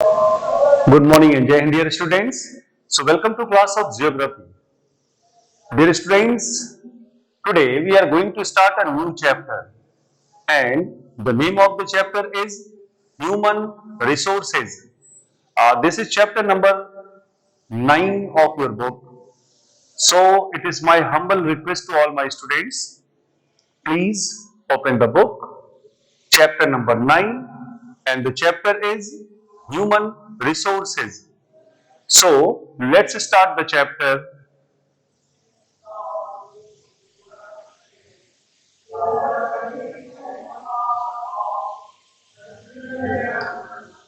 Good morning and Jai Hind, dear students. So, welcome to class of Geography. Dear students, today we are going to start a new chapter, and the name of the chapter is Human Resources. This is chapter number 9 of your book. So, it is my humble request to all my students, please open the book, chapter number 9, and the chapter is Human Resources. So, let's start the chapter.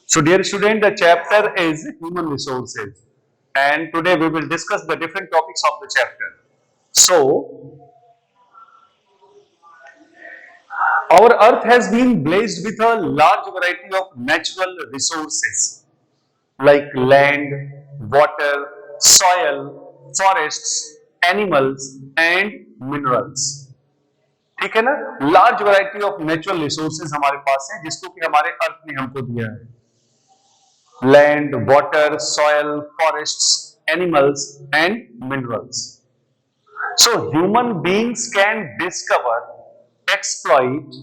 So, dear student, the chapter is Human Resources, and today we will discuss the different topics of the chapter. So, our earth has been blessed with a large variety of natural resources like land, water, soil, forests, animals, and minerals. ठीक है ना? Large variety of natural resources हमारे पास है जिसको कि हमारे अर्थ ने हमको दिया है. Land, water, soil, forests, animals, and minerals. So, human beings can discover, exploit,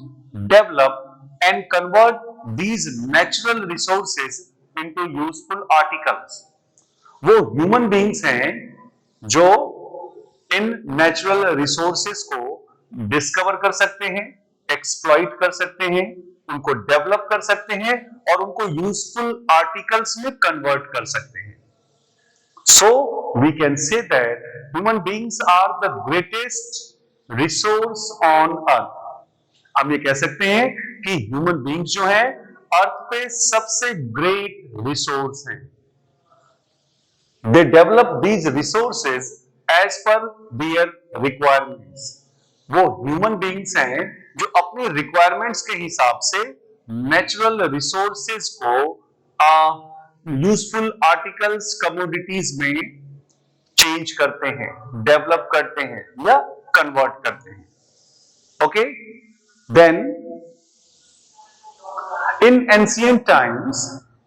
develop, and convert these natural resources into useful articles. वो human beings हैं जो इन नेचुरल रिसोर्सेस को डिस्कवर कर सकते हैं, एक्सप्लॉइट कर सकते हैं, उनको डेवलप कर सकते हैं और उनको यूजफुल आर्टिकल्स में कन्वर्ट कर सकते हैं. So we can say that human beings are the greatest resource on earth. हम ये कह सकते हैं कि ह्यूमन बीइंग्स जो है अर्थ पे सबसे ग्रेट रिसोर्स हैं. They develop these resources as per their requirements. वो ह्यूमन बीइंग्स हैं जो अपनी रिक्वायरमेंट्स के हिसाब से नेचुरल रिसोर्सेज को यूजफुल आर्टिकल्स, कमोडिटीज में चेंज करते हैं, डेवलप करते हैं या कन्वर्ट करते हैं. Okay, then in ancient times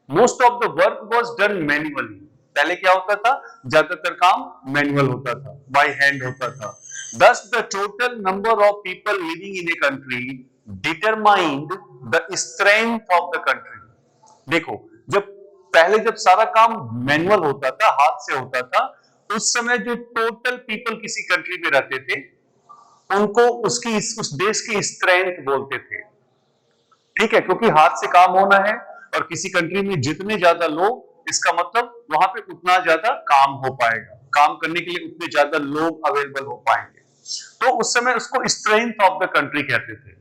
most of the work was done manually. पहले क्या होता था? ज्यादातर काम मैनुअल होता था, बाय हैंड होता था. Thus, the total number of people living in a country determined the strength of the country. देखो, जब सारा काम मैनुअल होता था, हाथ से होता था, उस समय जो टोटल पीपल किसी कंट्री में रहते थे, उनको उस देश की स्ट्रेंथ बोलते थे. ठीक है, क्योंकि हाथ से काम होना है और किसी कंट्री में जितने ज्यादा लोग, इसका मतलब वहां पे उतना ज्यादा काम हो पाएगा, काम करने के लिए उतने ज्यादा लोग अवेलेबल हो पाएंगे. तो उस समय उसको स्ट्रेंथ ऑफ द कंट्री कहते थे,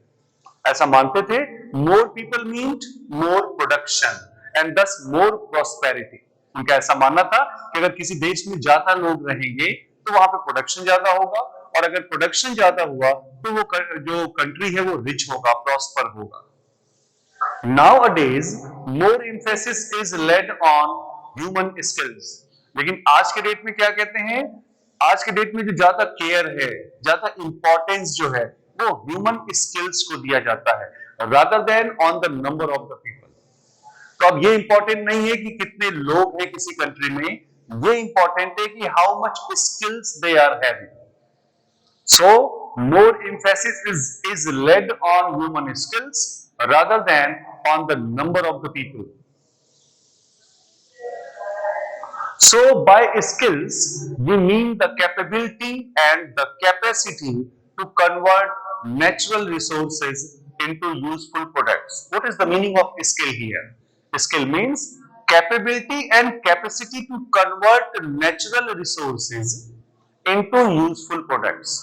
ऐसा मानते थे. More people meant more production and दस मोर प्रॉस्पेरिटी. उनका ऐसा मानना था कि अगर किसी देश में ज्यादा लोग रहेंगे तो वहां पे प्रोडक्शन ज्यादा होगा, और अगर प्रोडक्शन ज्यादा हुआ तो वो जो कंट्री है वो रिच होगा, प्रॉस्पर होगा. Nowadays, more emphasis is laid on human skills. लेकिन आज के डेट में क्या कहते हैं? आज के डेट में जो ज्यादा केयर है, ज्यादा इंपॉर्टेंस जो है, वो ह्यूमन स्किल्स को दिया जाता है, rather than on the number of the people. तो अब ये इंपॉर्टेंट नहीं है कि कितने लोग हैं किसी कंट्री में, ये इंपॉर्टेंट है कि how much skills they are having. So, more emphasis is laid on human skills rather than on the number of the people. So, by skills, we mean the capability and the capacity to convert natural resources into useful products. What is the meaning of skill here? Skill means capability and capacity to convert natural resources into useful products.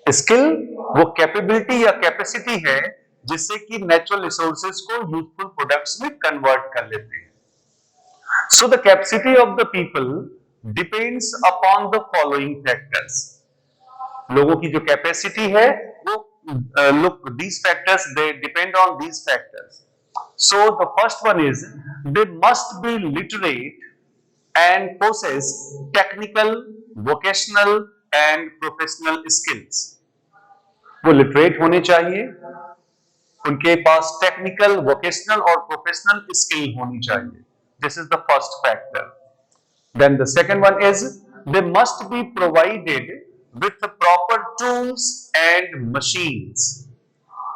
Skill वो capability या capacity है जिससे कि natural resources को useful products में convert कर लेते हैं. So the capacity of the people depends upon the following factors. लोगों की जो कैपेसिटी है वो look these factors, they depend on these factors. So the first one is they must be literate and possess technical, vocational and professional skills. वो literate होने चाहिए, उनके पास टेक्निकल, वोकेशनल और प्रोफेशनल स्किल होनी चाहिए. This is the first factor. Then the second one is they must be provided with the proper tools and machines.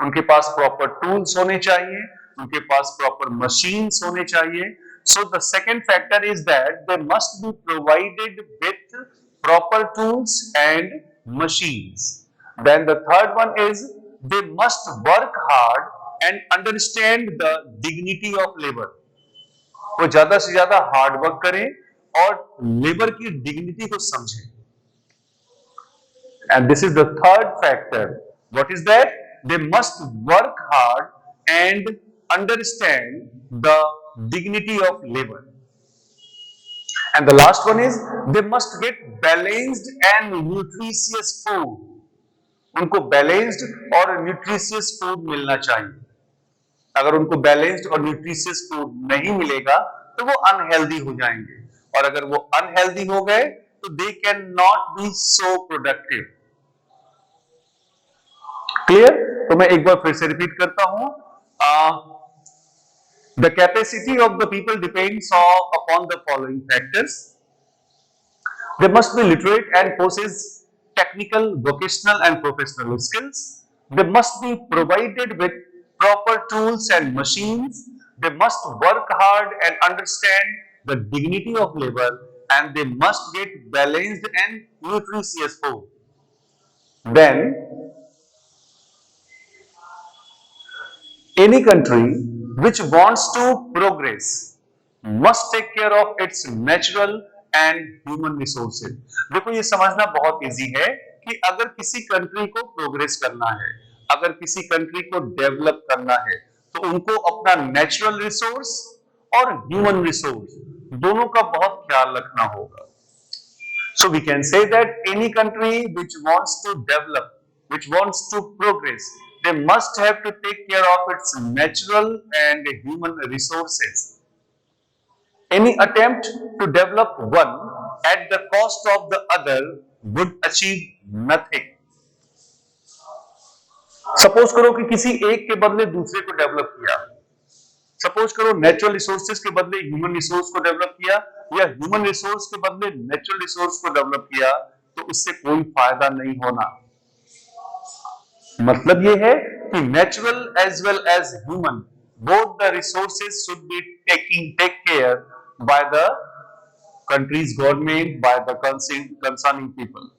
उनके पास proper tools होने चाहिए, उनके पास proper machines होने चाहिए. So the second factor is that they must be provided with proper tools and machines. Then the third one is they must work hard and understand the dignity of labor. वो ज्यादा से ज्यादा hard work करें और labour की dignity को समझें. And this is the third factor. What is that? They must work hard and understand the dignity of labour. And the last one is they must get balanced and nutritious food. उनको balanced और nutritious food मिलना चाहिए. अगर उनको balanced और nutritious food नहीं मिलेगा तो वो अनहेल्दी हो जाएंगे, और अगर वो अनहेल्दी हो गए तो they can not be so productive. Clear? तो मैं एक बार फिर से रिपीट करता हूं. The capacity of the people depends upon the following factors. They must be literate and possess technical, vocational and professional skills. They must be provided with proper tools and machines. They must work hard and understand the dignity of labor, and they must get balanced and nutritious food. Then, any country which wants to progress must take care of its natural and human resources. देखो, ये समझना बहुत easy है कि अगर किसी country को progress करना है, अगर किसी कंट्री को डेवलप करना है, तो उनको अपना नेचुरल रिसोर्स और ह्यूमन रिसोर्स दोनों का बहुत ख्याल रखना होगा. So we can say that any country which wants to develop, which wants to progress, they must have to take care of its natural and human resources. Any attempt to develop one at the cost of the other would achieve nothing. Suppose करो कि किसी एक के बदले दूसरे को develop किया. Suppose करो नेचुरल रिसोर्सेज के बदले ह्यूमन रिसोर्स को डेवलप किया, या ह्यूमन रिसोर्स के बदले नेचुरल रिसोर्स को डेवलप किया, तो उससे कोई फायदा नहीं होना. मतलब ये है कि natural as well as human, both the resources should be take care by the country's government, by the concerning people.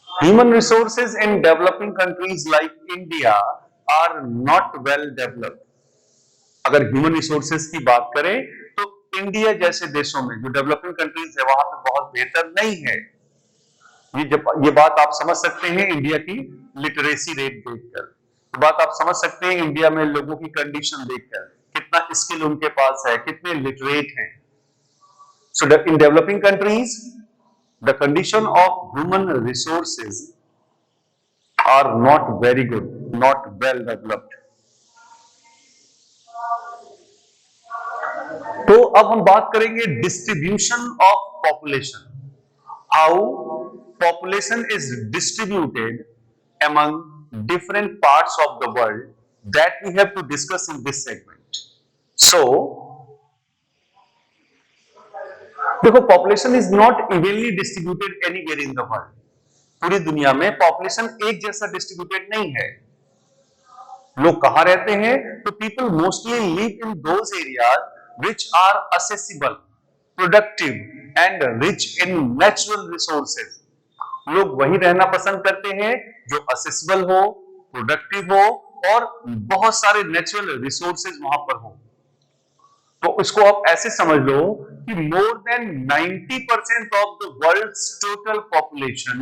Human resources in developing countries like India are not well developed. अगर human resources की बात करें तो India जैसे देशों में जो developing countries है वहां पे बहुत बेहतर नहीं है. ये बात आप समझ सकते हैं इंडिया की लिटरेसी रेट देखकर. तो बात आप समझ सकते हैं इंडिया में लोगों की कंडीशन देखकर, कितना स्किल उनके पास है, कितने लिटरेट हैं. So in developing countries the condition of human resources are not very good, not well developed. तो अब हम बात करेंगे distribution of population. How population is distributed among different parts of the world, that we have to discuss in this segment. So देखो, population is not evenly distributed anywhere in the world. पूरी दुनिया में population एक जैसा distributed नहीं है. लोग कहां रहते हैं? तो people mostly live in those areas which are accessible, productive and rich in natural resources. लोग वही रहना पसंद करते हैं जो असेसिबल हो, प्रोडक्टिव हो और बहुत सारे नेचुरल रिसोर्सेज वहां पर हो. तो इसको आप ऐसे समझ लो कि more than 90% of the world's total population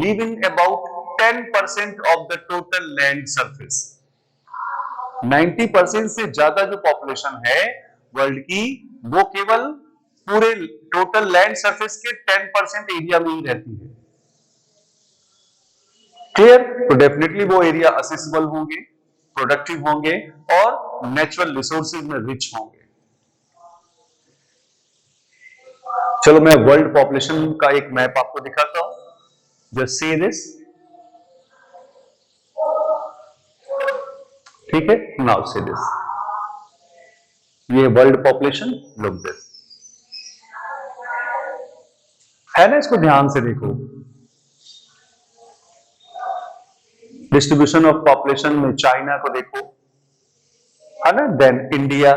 live in about 10% of the total land surface. 90% से ज्यादा जो पॉपुलेशन है वर्ल्ड की, वो केवल पूरे टोटल लैंड सरफेस के 10% एरिया में ही रहती है. क्लियर? तो डेफिनेटली वो एरिया असेसिबल होंगे, प्रोडक्टिव होंगे और नेचुरल रिसोर्सेज में रिच होंगे. चलो मैं वर्ल्ड पॉपुलेशन का एक मैप आपको दिखाता हूं. Just see this. ठीक है, नाउ सी दिस, ये वर्ल्ड पॉपुलेशन, लुक दिस, है ना, इसको ध्यान से देखो, डिस्ट्रीब्यूशन ऑफ पॉपुलेशन में चाइना को देखो, है ना, then India,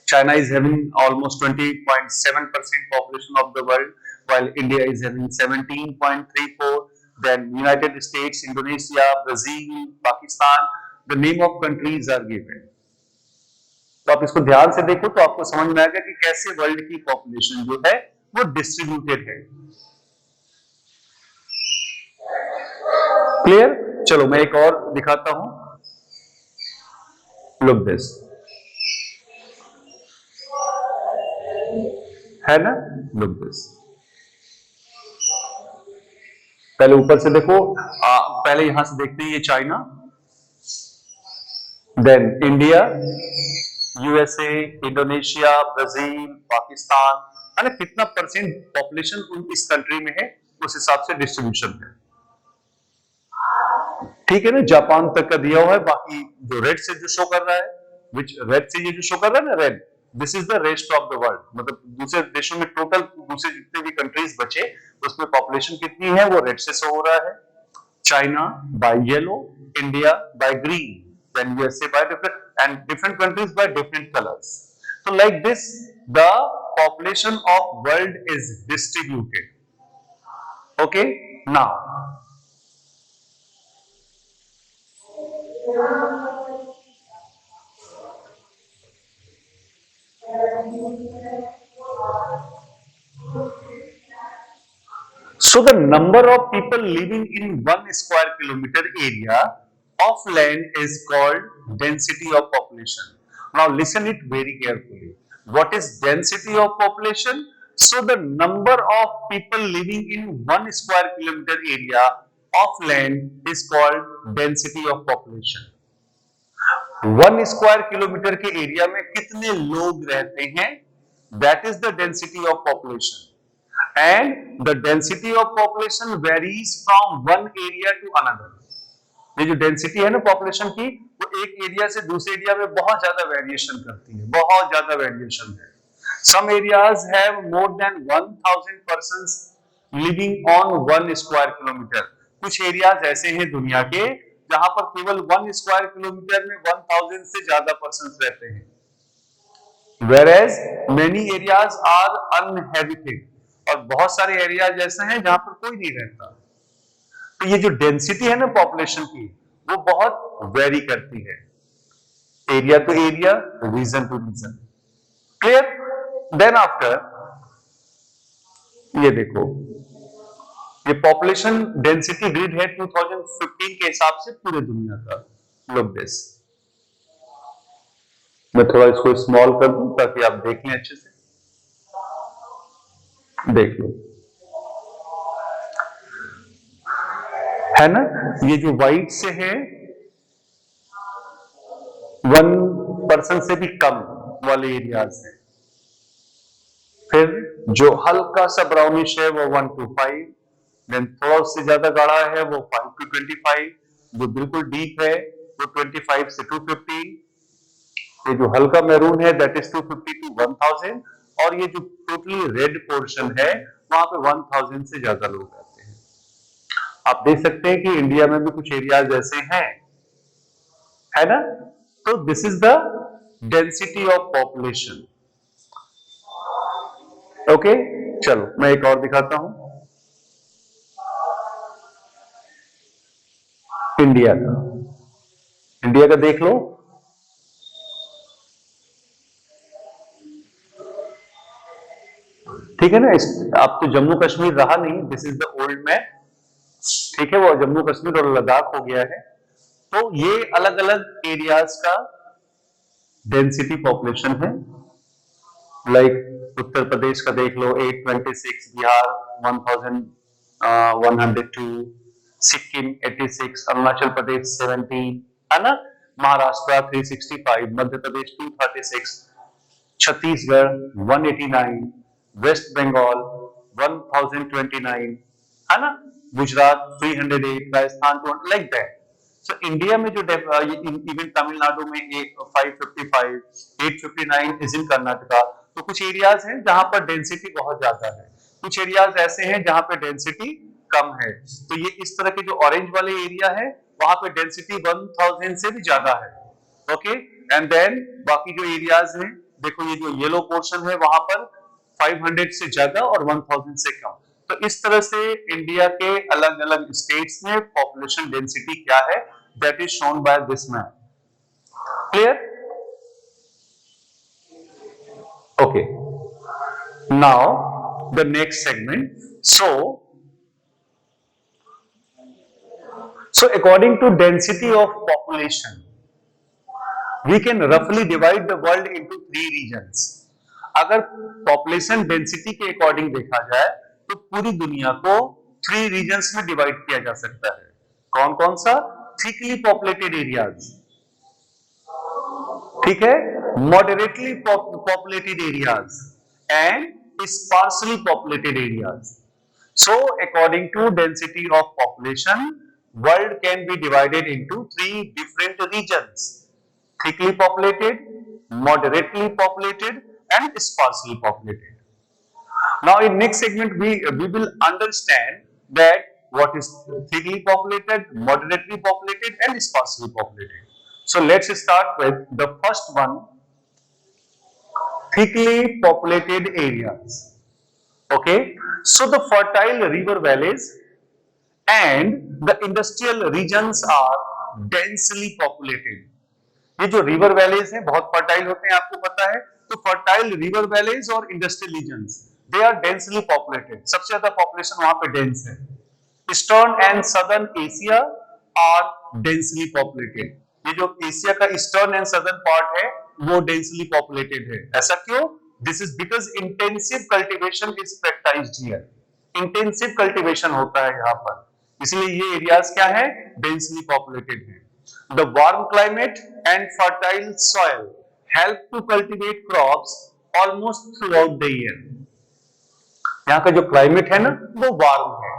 China is having almost 20.7% population of the world, while India is having 17.34. Then United States, Indonesia, Brazil, Pakistan, the name of countries are given. तो आप इसको ध्यान से देखो तो आपको समझ में आएगा कि कैसे वर्ल्ड की पॉपुलेशन जो है वो डिस्ट्रीब्यूटेड है। क्लियर? चलो मैं एक और दिखाता हूं, लुक दिस, है ना, लुक दिस, पहले ऊपर से देखो, पहले यहां से देखते हैं ये China, then India, USA, Indonesia, Brazil, Pakistan, है ना, कितना परसेंट पॉपुलेशन इस कंट्री में है उस हिसाब से डिस्ट्रीब्यूशन है। ठीक है ना, जापान तक का दिया हुआ है, बाकी जो रेड से जो शो कर रहा है, विच रेड से ये जो शो कर रहा है ना, red, this is the rest of the world, मतलब दूसरे देशों में टोटल दूसरे जितने भी कंट्रीज बचे उसमें पॉपुलेशन कितनी है वो रेड से शो हो रहा है, China by yellow, India by green, then USA by different and different countries by different colours. So like this, the population of world is distributed. Okay, now so the number of people living in 1 square kilometer area of land is called density of population. Now listen it very carefully. What is density of population? So the number of people living in 1 square kilometer area of land is called density of population. 1 square kilometer के area में कितने लोग रहते हैं, that is the density of population. And the density of population varies from one area to another. ये जो density है ना पॉपुलेशन की, वो एक एरिया से दूसरे एरिया में बहुत ज्यादा वेरिएशन करती है, बहुत ज्यादा वेरिएशन है। Some areas have more than 1000 persons living on 1 square kilometer. कुछ एरियाज ऐसे हैं दुनिया के जहां पर केवल 1 स्क्वायर किलोमीटर में 1000 से ज्यादा पर्सन रहते हैं, whereas many areas are uninhabited, और बहुत सारे एरियाज ऐसे हैं जहां पर कोई नहीं रहता। तो ये जो डेंसिटी है ना पॉपुलेशन की, वो बहुत वेरी करती है, area to area, region to region. Clear? Then after ये देखो, ये पॉपुलेशन डेंसिटी ग्रिड है 2015 के हिसाब से पूरे दुनिया का। लुक दिस, मैं थोड़ा इसको स्मॉल कर दूं ताकि आप देख लें अच्छे से, देख लो, है ना, ये जो व्हाइट से है 1% से भी कम वाले एरियाज हैं, फिर जो हल्का सा ब्राउनिश है वो 1 to 5, देन थोड़ा उससे ज्यादा गाढ़ा है वो 5 to 25, जो बिल्कुल डीप है वो 25 से 250, ये जो हल्का मैरून है दैट इज 250 to 1000, और ये जो टोटली रेड पोर्शन है वहां पे 1000 से ज्यादा लोग रहते हैं। आप देख सकते हैं कि इंडिया में भी कुछ एरियाज ऐसे हैं, है ना। तो this is the density of population. Okay, चलो मैं एक और दिखाता हूं, इंडिया का, इंडिया का देख लो, ठीक है ना। अब तो जम्मू कश्मीर रहा नहीं, this is the old map, ठीक है, वो जम्मू कश्मीर और लद्दाख हो गया है। तो ये अलग अलग एरियाज का डेंसिटी पॉपुलेशन है, लाइक उत्तर प्रदेश का देख लो 826, बिहार 1102, सिक्किम 86, अरुणाचल प्रदेश 70, है ना, महाराष्ट्र 365, मध्य प्रदेश 236, छत्तीसगढ़ 189, वेस्ट बंगाल 1029, है ना, Gujarat 308, Rajasthan 200, like that. So India में जो इवन तमिलनाडु में 555, 859 इज इन कर्नाटका। तो कुछ एरियाज हैं जहां पर डेंसिटी बहुत ज्यादा है, कुछ एरियाज ऐसे हैं जहां पे डेंसिटी कम है। तो ये इस तरह के जो ऑरेंज वाले एरिया है वहां पे डेंसिटी 1000 से भी ज्यादा है। ओके, एंड देन बाकी जो एरियाज हैं, देखो ये जो येलो पोर्शन है वहां पर 500 से ज्यादा और 1000 से कम। तो इस तरह से इंडिया के अलग अलग स्टेट्स में पॉपुलेशन डेंसिटी क्या है, that is shown by this map. Clear? Okay, now the next segment. So according to density of population, we can roughly divide the world into 3 regions. अगर पॉपुलेशन डेंसिटी के according देखा जाए तो पूरी दुनिया को 3 रीजन्स में डिवाइड किया जा सकता है। कौन कौन सा? थिकली पॉपुलेटेड एरियाज, ठीक है, moderately populated areas and sparsely populated areas. So according to density of population, world can be divided into 3 different regions: thickly populated, moderately populated, and sparsely populated. Now in next segment we will understand that what is thickly populated, moderately populated, and sparsely populated. So let's start with the first one, thickly populated areas. Okay, so the fertile river valleys and the industrial regions are densely populated. ये जो river valleys हैं बहुत fertile होते हैं, आपको पता है। तो फर्टाइल रिवर वैलीज और industrial regions, they are densely populated, सबसे ज्यादा पॉपुलेशन वहां पे डेंस है। Eastern and southern Asia are densely populated. ये जो एशिया का ईस्टर्न एंड सदर्न पार्ट है वो डेंसली पॉपुलेटेड है। ऐसा क्यों? This is because intensive cultivation is practised here. Intensive cultivation होता है यहाँ पर, इसलिए ये एरियाज क्या है? डेंसली पॉपुलेटेड है। The warm climate and fertile soil help to cultivate crops almost throughout the year. यहाँ का जो क्लाइमेट है ना वो वार्म है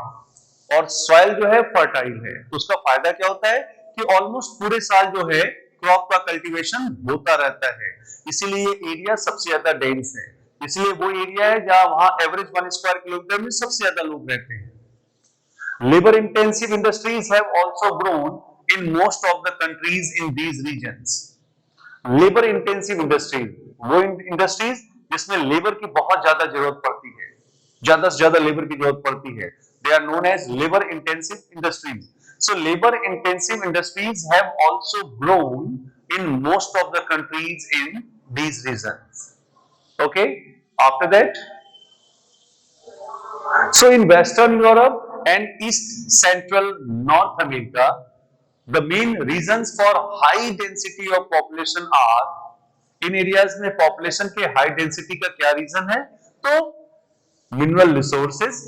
और सॉइल जो है फर्टाइल है। तो उसका फायदा क्या होता है कि ऑलमोस्ट पूरे साल जो है क्रॉप का कल्टीवेशन होता रहता है, इसीलिए एरिया सबसे ज्यादा डेंस है। इसलिए वो एरिया है जहां वहां एवरेज 1 स्क्वायर किलोमीटर में सबसे ज्यादा लोग रहते हैं। Labour intensive industries have also grown in most of the countries in these regions. Labor intensive industries, वो इंडस्ट्रीज जिसमें लेबर की बहुत ज्यादा जरूरत पड़ती है, ज्यादा से ज्यादा लेबर की जरूरत पड़ती है, they are known as labor intensive industries. So labor intensive industries have also grown in most of the countries in these regions. Okay, after that, so in Western Europe and East Central North America, the main reasons for high density of population are, in areas में population के high density का क्या reason है? तो mineral resources,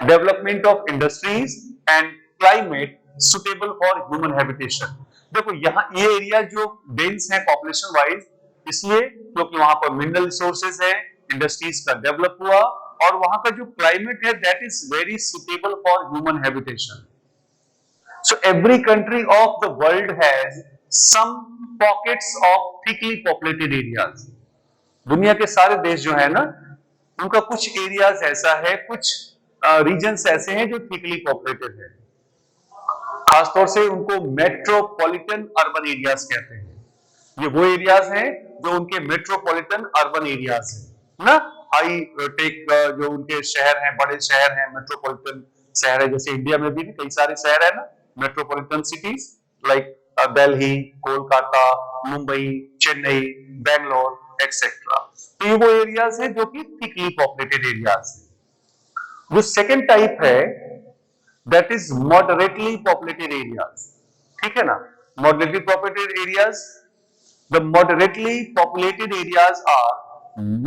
development of industries and climate suitable for human habitation. देखो यहाँ ये area जो डेंस है पॉपुलेशन वाइज, इसलिए क्योंकि वहां पर मिनरल रिसोर्सेज है, इंडस्ट्रीज का डेवलप हुआ और वहां का जो क्लाइमेट है that is very suitable for human habitation. So every country of the world has some pockets of thickly populated areas. दुनिया के सारे देश जो है ना उनका कुछ एरियाज ऐसा है, कुछ रीजन्स ऐसे हैं जो थिकली पॉपुलेटेड है। खासतौर से उनको मेट्रोपॉलिटन अर्बन एरियाज कहते हैं। ये वो एरियाज हैं जो उनके मेट्रोपॉलिटन अर्बन एरियाज हैं ना, हाई टेक जो उनके शहर हैं, बड़े शहर हैं, मेट्रोपॉलिटन शहर है। जैसे इंडिया में भी कई सारे शहर है ना, metropolitan cities like Delhi, Kolkata, Mumbai, Chennai, Bangalore, etc. तो ये वो एरियाज हैं जो कि थिकली पॉपुलेटेड एरियाज हैं। जो सेकंड टाइप है that is moderately populated areas, ठीक है ना। Moderately populated areas, the moderately populated areas are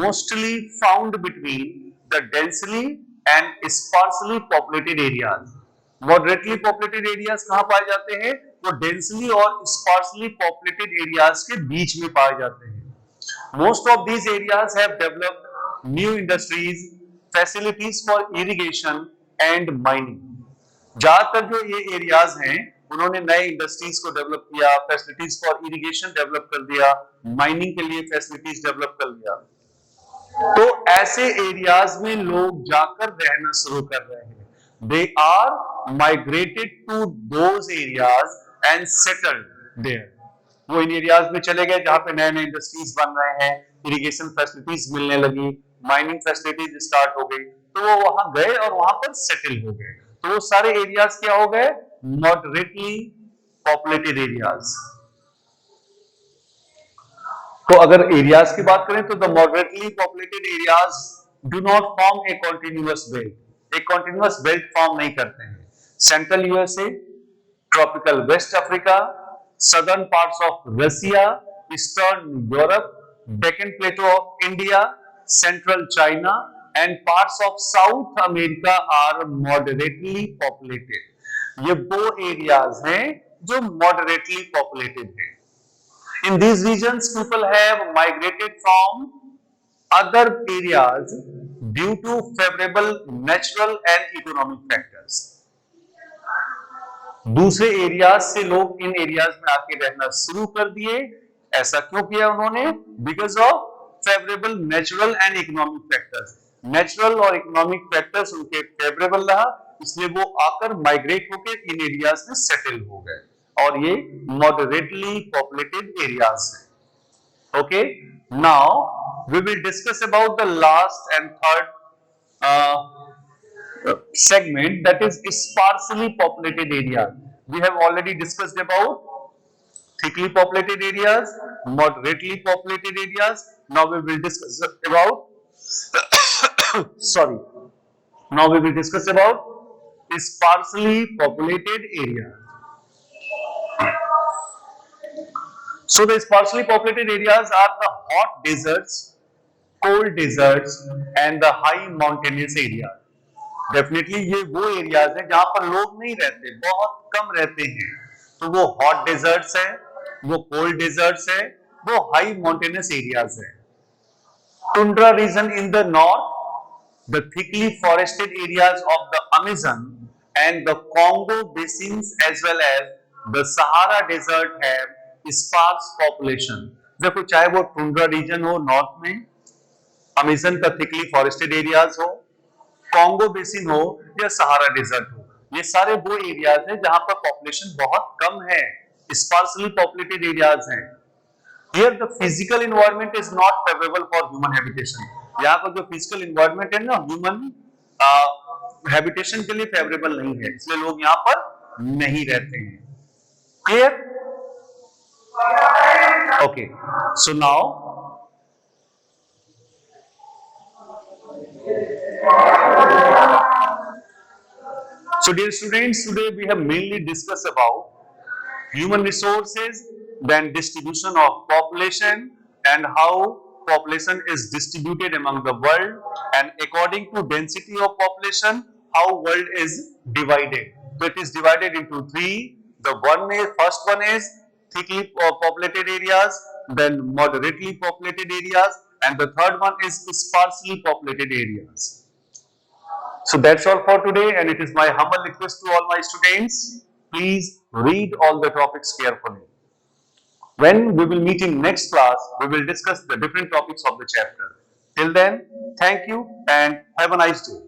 mostly found between the densely and sparsely populated areas. Moderately populated areas कहां पाए जाते हैं? वो डेंसली और स्पार्सली पॉपुलेटेड एरियाज के बीच में पाए जाते हैं। Most of these areas have developed new industries, facilities for irrigation and mining. ज्यादातर जो ये एरियाज हैं उन्होंने नए इंडस्ट्रीज को डेवलप किया, फैसिलिटीज फॉर इरिगेशन डेवलप कर दिया, माइनिंग के लिए फैसिलिटीज डेवलप कर दिया। तो ऐसे एरियाज में लोग जाकर रहना शुरू कर रहे हैं। They are migrated to those areas and settled there. वो इन एरियाज में चले गए जहां पे नए नए इंडस्ट्रीज बन रहे हैं, इरिगेशन फैसिलिटीज मिलने लगी, माइनिंग फैसिलिटीज स्टार्ट हो गई, तो वो वहां गए और वहां पर सेटल हो गए। तो वो सारे एरियाज क्या हो गए? Moderately populated areas. तो अगर एरियाज की बात करें तो the moderately populated areas do not form a continuous belt. एक कॉन्टिन्यूअस बेल्ट फॉर्म नहीं करते हैं। Central USA, tropical west Africa, southern parts of Russia, eastern Europe, Deccan plateau of India, central China and parts of South America are moderately populated. ये वो areas हैं जो moderately populated हैं। In these regions, people have migrated from other areas due to favorable natural and economic factors. दूसरे areas से लोग इन areas में आके रहना शुरू कर दिए। ऐसा क्यों किया उन्होंने? Because of favourable natural and economic factors. Natural और इकोनॉमिक फैक्टर्स उनके फेवरेबल रहा, इसलिए वो आकर माइग्रेट होकर इन एरियाज में सेटल हो गए और ये मॉडरेटली पॉपुलेटेड एरियाज हैं। Okay, now we will discuss about the last and third segment, that is sparsely populated area. We have already discussed about thickly populated areas, moderately populated areas. Now we will discuss about sorry, now we will discuss about sparsely populated area. So the sparsely populated areas are the hot deserts, cold deserts and the high mountainous areas. Definitely ये वो areas हैं जहां पर लोग नहीं रहते, बहुत कम रहते हैं। तो वो हॉट डेजर्ट्स है, वो कोल्ड डेजर्ट्स है, वो हाई माउंटेनस एरियाज है। Tundra region in the north, the thickly forested areas of the Amazon and the Congo basins as well as the Sahara desert have sparse population. देखो, चाहे वो tundra region हो north में, Amazon का thickly forested areas हो, Congo basin हो या Sahara desert हो, ये सारे वो एरियाज हैं जहां पर पॉपुलेशन बहुत कम है, स्पार्सली पॉपुलेटेड एरियाज हैं। Here the physical environment is not favourable for human habitation. यहाँ पर जो फिजिकल एनवायरनमेंट है ना, ह्यूमन हैबिटेशन के लिए फेवरेबल नहीं है, इसलिए लोग यहाँ पर नहीं रहते हैं। Clear? Okay, so now so dear students, today we have mainly discussed about human resources, then distribution of population and how population is distributed among the world, and according to density of population how world is divided. So it is divided into three. The first one is thickly populated areas, then moderately populated areas, and the third one is sparsely populated areas. So that's all for today, and it is my humble request to all my students, please read all the topics carefully. When we will meet in next class, we will discuss the different topics of the chapter. Till then, thank you and have a nice day.